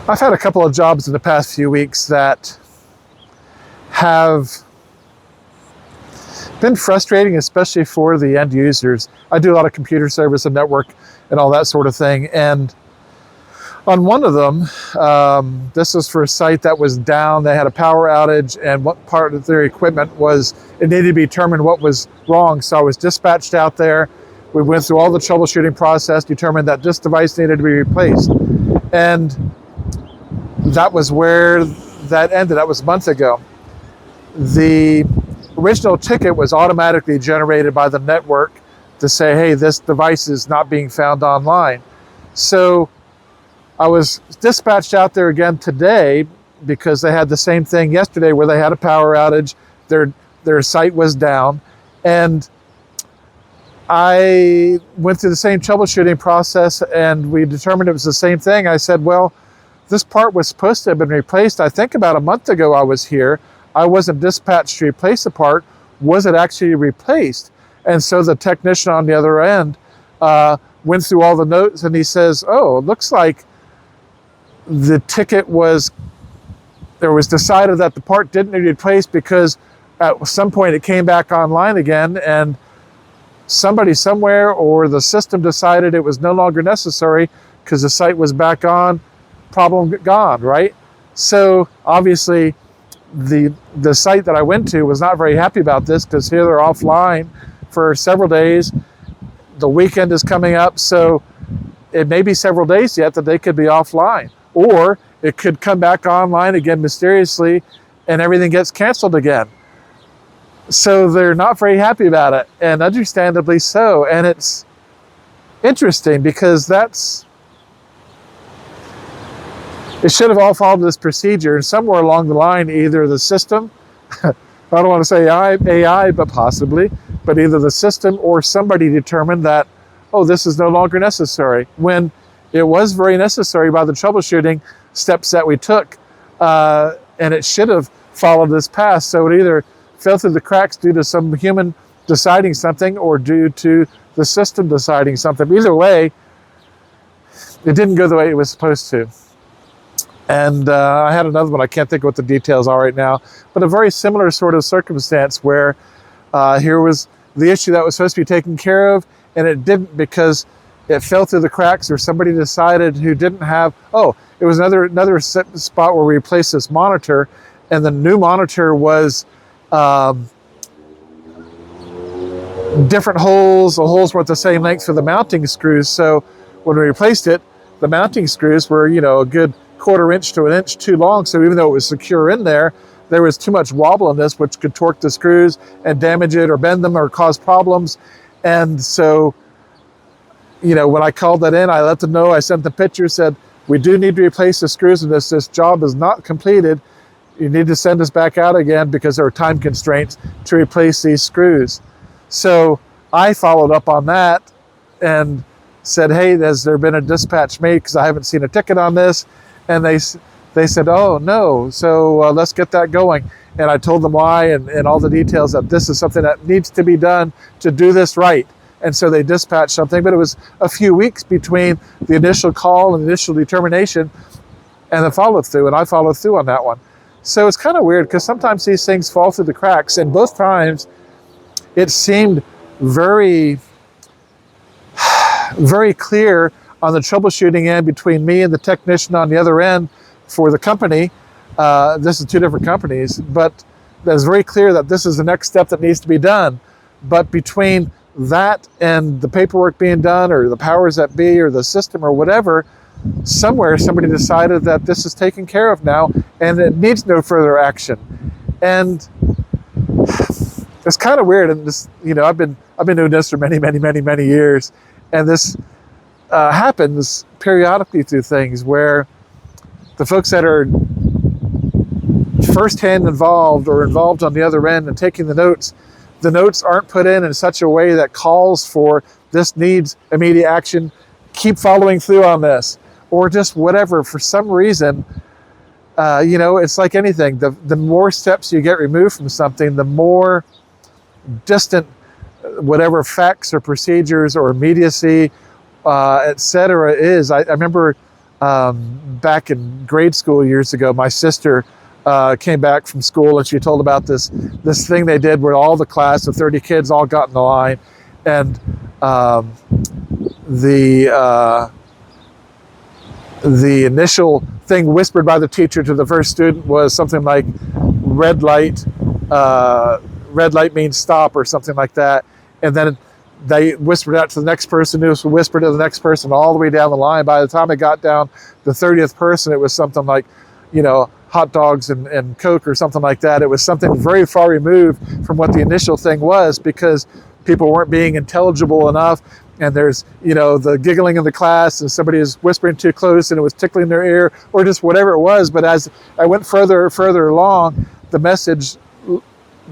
I've had a couple of jobs in the past few weeks that have been frustrating, especially for the end users. I do a lot of computer service and network and all that sort of thing. And on one of them, this was for a site that was down. They had a power outage, and what part of their equipment was, it needed to be determined what was wrong. So I was dispatched out there. We went through all the troubleshooting process, determined that this device needed to be replaced. And that was where that ended. That was months ago. The original ticket was automatically generated by the network to say, hey, this device is not being found online. So I was dispatched out there again today because they had the same thing yesterday where they had a power outage. Their site was down. And I went through the same troubleshooting process, and we determined it was the same thing. I said, well, this part was supposed to have been replaced. I think about a month ago I was here. I wasn't dispatched to replace the part. Was it actually replaced? And so the technician on the other end went through all the notes, and he says, oh, it looks like the ticket was decided that the part didn't need to be replaced because at some point it came back online again, and somebody somewhere or the system decided it was no longer necessary because the site was back on, problem gone, right? So obviously the site that I went to was not very happy about this because here they're offline for several days. The weekend is coming up, so it may be several days yet that they could be offline. Or it could come back online again mysteriously and everything gets canceled again. So they're not very happy about it, and understandably so. And it's interesting because it should have all followed this procedure, and somewhere along the line, either the system, I don't want to say AI, but possibly, but either the system or somebody determined that, oh, this is no longer necessary, when it was very necessary by the troubleshooting steps that we took, and it should have followed this path. So it either fell through the cracks due to some human deciding something or due to the system deciding something. Either way, it didn't go the way it was supposed to. And I had another one, I can't think of what the details are right now, but a very similar sort of circumstance where here was the issue that was supposed to be taken care of, and it didn't because it fell through the cracks, or somebody decided who didn't have, it was another spot where we replaced this monitor, and the new monitor was different holes. The holes weren't the same length for the mounting screws, so when we replaced it, the mounting screws were, a good 1/4 inch to 1 inch too long, so even though it was secure in there, there was too much wobble in this, which could torque the screws and damage it or bend them or cause problems. And so, when I called that in, I let them know, I sent the picture, said, we do need to replace the screws, and this job is not completed. You need to send us back out again because there are time constraints to replace these screws. So I followed up on that and said, hey, has there been a dispatch made? Because I haven't seen a ticket on this. And they said, oh, no, so let's get that going. And I told them why and all the details, that this is something that needs to be done to do this right. And so they dispatched something, but it was a few weeks between the initial call and the initial determination and the follow-through, and I followed through on that one. So it's kind of weird because sometimes these things fall through the cracks, and both times it seemed very, very clear on the troubleshooting end between me and the technician on the other end for the company. This is two different companies, but it's very clear that this is the next step that needs to be done. But between that and the paperwork being done, or the powers that be, or the system, or whatever, somewhere somebody decided that this is taken care of now and it needs no further action. And it's kind of weird. And this, I've been doing this for many, many, many, many years, and this happens periodically through things where the folks that are firsthand involved or involved on the other end and taking the notes aren't put in such a way that calls for this needs immediate action, keep following through on this, or just whatever. For some reason, it's like anything. The more steps you get removed from something, the more distant whatever facts or procedures or immediacy, etc. is. I remember Back in grade school years ago, my sister came back from school and she told about this thing they did where all the class of 30 kids all got in the line, and the initial thing whispered by the teacher to the first student was something like red light means stop or something like that, and then they whispered out to the next person who whispered to the next person all the way down the line. By the time it got down the 30th person, it was something like, hot dogs and Coke or something like that. It was something very far removed from what the initial thing was, because people weren't being intelligible enough, and there's the giggling in the class and somebody is whispering too close and it was tickling their ear or just whatever it was. But as I went further along, the message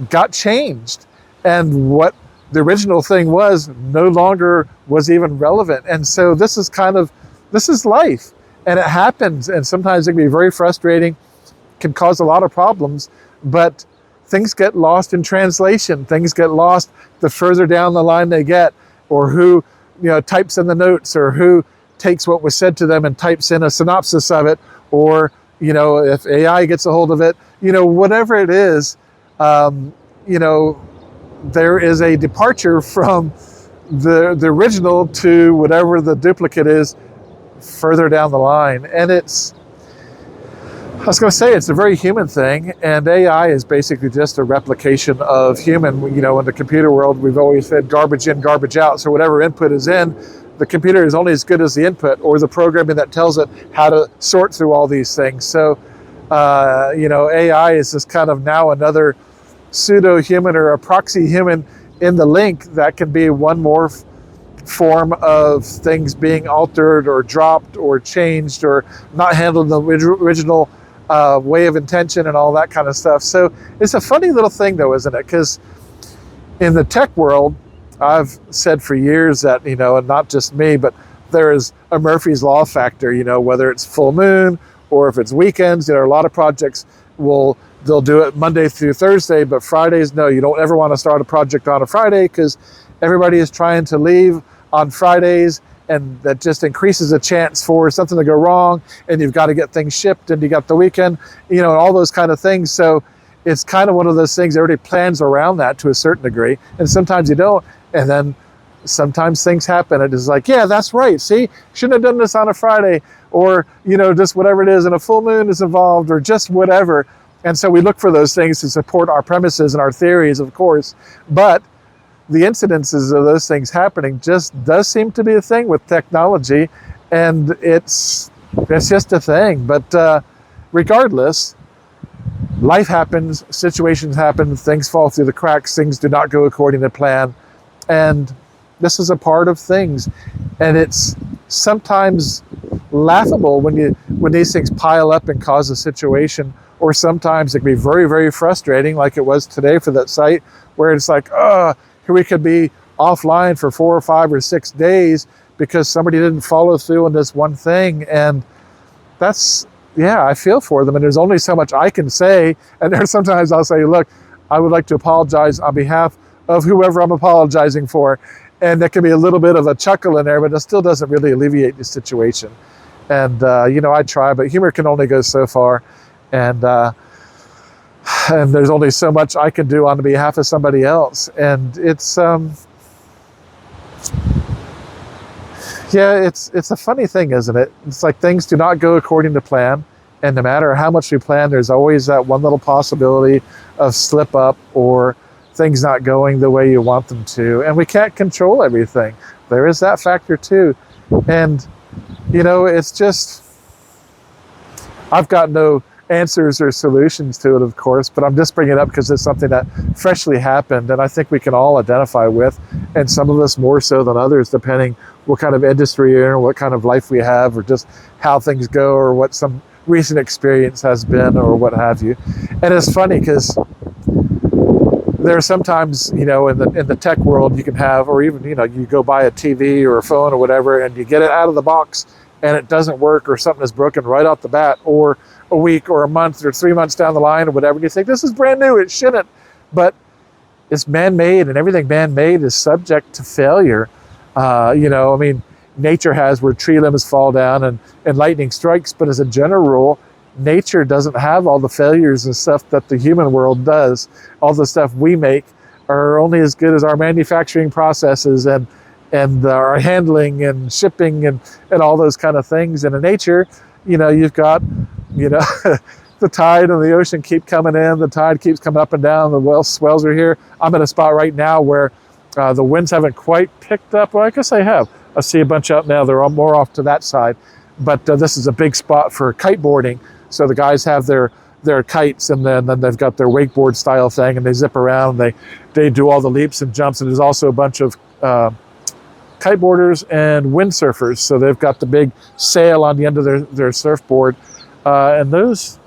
got changed, and what the original thing was no longer was even relevant. And so this is life, and it happens, and sometimes it can be very frustrating, can cause a lot of problems, but things get lost in translation. Things get lost the further down the line they get, or who types in the notes, or who takes what was said to them and types in a synopsis of it, or if AI gets a hold of it, whatever it is, there is a departure from the original to whatever the duplicate is further down the line. And it's a very human thing, and AI is basically just a replication of human. In the computer world, we've always said garbage in, garbage out. So whatever input is in, the computer is only as good as the input, or the programming that tells it how to sort through all these things. So, AI is just kind of now another pseudo-human or a proxy human in the link that can be one more form of things being altered or dropped or changed or not handled in the original way of intention and all that kind of stuff. So it's a funny little thing though, isn't it? Because in the tech world, I've said for years that, and not just me, but there is a Murphy's Law factor, whether it's full moon or if it's weekends. A lot of projects they'll do it Monday through Thursday, but Fridays, no, you don't ever want to start a project on a Friday, because everybody is trying to leave on Fridays, and that just increases the chance for something to go wrong, and you've got to get things shipped, and you got the weekend, and all those kind of things. So it's kind of one of those things, everybody plans around that to a certain degree, and sometimes you don't, and then sometimes things happen. It is like, yeah, that's right, see, shouldn't have done this on a Friday, or just whatever it is, and a full moon is involved, or just whatever. And so we look for those things to support our premises and our theories, of course, but the incidences of those things happening just does seem to be a thing with technology, and it's just a thing. But regardless, life happens, situations happen, things fall through the cracks, things do not go according to plan, and this is a part of things. And it's sometimes laughable when these things pile up and cause a situation, or sometimes it can be very, very frustrating, like it was today for that site, where it's like, here we could be offline for 4 or 5 or 6 days because somebody didn't follow through on this one thing. And that's, I feel for them. And there's only so much I can say. And there's sometimes I'll say, look, I would like to apologize on behalf of whoever I'm apologizing for. And there can be a little bit of a chuckle in there, but it still doesn't really alleviate the situation. And, I try, but humor can only go so far. And there's only so much I can do on behalf of somebody else. And it's a funny thing, isn't it? It's like things do not go according to plan, and no matter how much we plan, there's always that one little possibility of slip up or things not going the way you want them to. And we can't control everything. There is that factor too. And it's just, I've got no answers or solutions to it, of course, but I'm just bringing it up because it's something that freshly happened, and I think we can all identify with, and some of us more so than others, depending what kind of industry you're in, what kind of life we have, or just how things go, or what some recent experience has been, or what have you. And it's funny because there are sometimes, in the tech world, you can have, or even, you go buy a TV or a phone or whatever, and you get it out of the box and it doesn't work, or something is broken right off the bat, or a week or a month or 3 months down the line or whatever, and you think, this is brand new, it shouldn't. But it's man-made, and everything man-made is subject to failure. nature has, where tree limbs fall down and lightning strikes. But as a general rule, nature doesn't have all the failures and stuff that the human world does. All the stuff we make are only as good as our manufacturing processes and our handling and shipping and all those kind of things. And in nature, you've got, the tide and the ocean keep coming in, the tide keeps coming up and down, the swells are here. I'm in a spot right now where the winds haven't quite picked up. Well, I guess they have. I see a bunch out now. They're all more off to that side. But this is a big spot for kiteboarding. So the guys have their kites, and then they've got their wakeboard style thing, and they zip around. They do all the leaps and jumps. And there's also a bunch of kiteboarders and windsurfers. So they've got the big sail on the end of their surfboard. And those,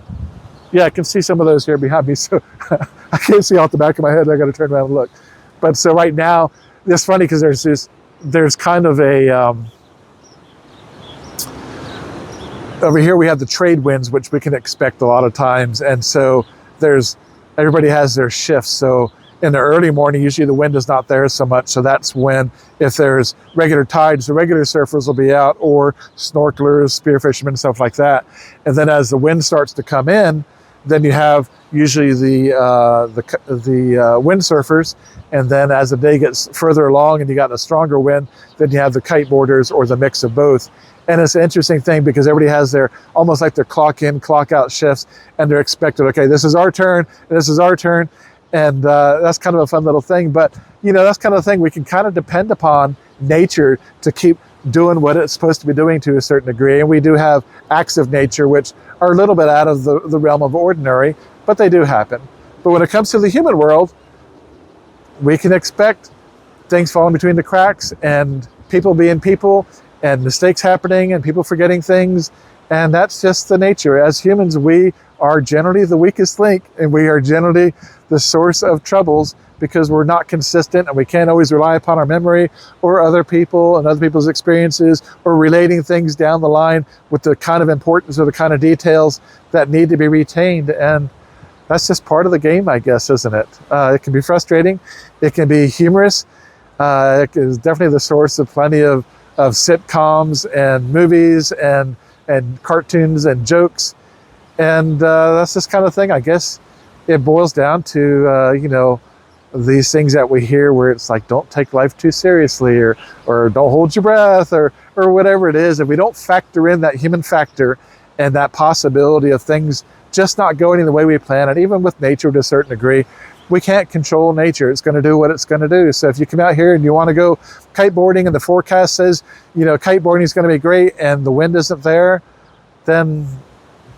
yeah, I can see some of those here behind me. So I can't see off the back of my head. I got to turn around and look. But so right now, it's funny because there's kind of a, over here we have the trade winds, which we can expect a lot of times. And so everybody has their shifts. So in the early morning, usually the wind is not there so much. So that's when, if there's regular tides, the regular surfers will be out, or snorkelers, spearfishermen, stuff like that. And then as the wind starts to come in, then you have usually the windsurfers. And then as the day gets further along and you got a stronger wind, then you have the kiteboarders, or the mix of both. And it's an interesting thing because everybody has almost like their clock in, clock out shifts, and they're expected, okay, this is our turn, and this is our turn. And that's kind of a fun little thing. But, that's kind of the thing. We can kind of depend upon nature to keep doing what it's supposed to be doing to a certain degree. And we do have acts of nature which are a little bit out of the realm of ordinary, but they do happen. But when it comes to the human world, we can expect things falling between the cracks, and people being people, and mistakes happening, and people forgetting things. And that's just the nature. As humans, we are generally the weakest link, and we are generally the source of troubles because we're not consistent, and we can't always rely upon our memory or other people and other people's experiences, or relating things down the line with the kind of importance or the kind of details that need to be retained. And that's just part of the game, I guess, isn't it? It can be frustrating. It can be humorous. It is definitely the source of plenty of sitcoms and movies and cartoons and jokes. And that's this kind of thing. I guess it boils down to, these things that we hear where it's like, don't take life too seriously, or don't hold your breath, or whatever it is. If we don't factor in that human factor and that possibility of things just not going the way we plan, and even with nature to a certain degree, we can't control nature. It's going to do what it's going to do. So if you come out here and you want to go kiteboarding and the forecast says, kiteboarding is going to be great, and the wind isn't there, then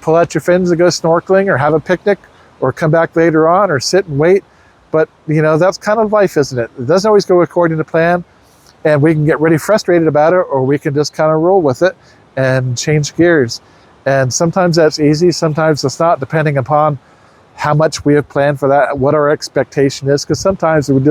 pull out your fins and go snorkeling, or have a picnic, or come back later on, or sit and wait. But, that's kind of life, isn't it? It doesn't always go according to plan, and we can get really frustrated about it, or we can just kind of roll with it and change gears. And sometimes that's easy, sometimes it's not, depending upon how much we have planned for that, what our expectation is. Because sometimes we're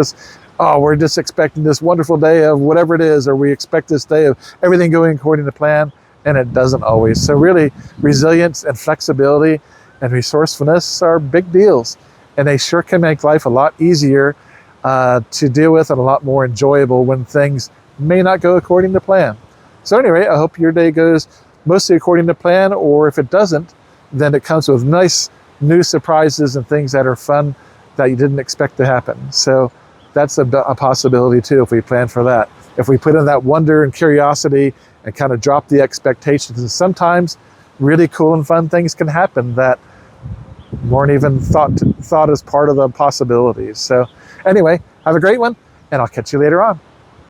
just expecting this wonderful day of whatever it is, or we expect this day of everything going according to plan, and it doesn't always. So really, resilience and flexibility and resourcefulness are big deals, and they sure can make life a lot easier to deal with, and a lot more enjoyable when things may not go according to plan. So anyway, I hope your day goes mostly according to plan, or if it doesn't, then it comes with nice new surprises and things that are fun that you didn't expect to happen. So that's a possibility too, if we plan for that. If we put in that wonder and curiosity and kind of drop the expectations, and sometimes really cool and fun things can happen that weren't even thought as part of the possibilities. So anyway, have a great one, and I'll catch you later on.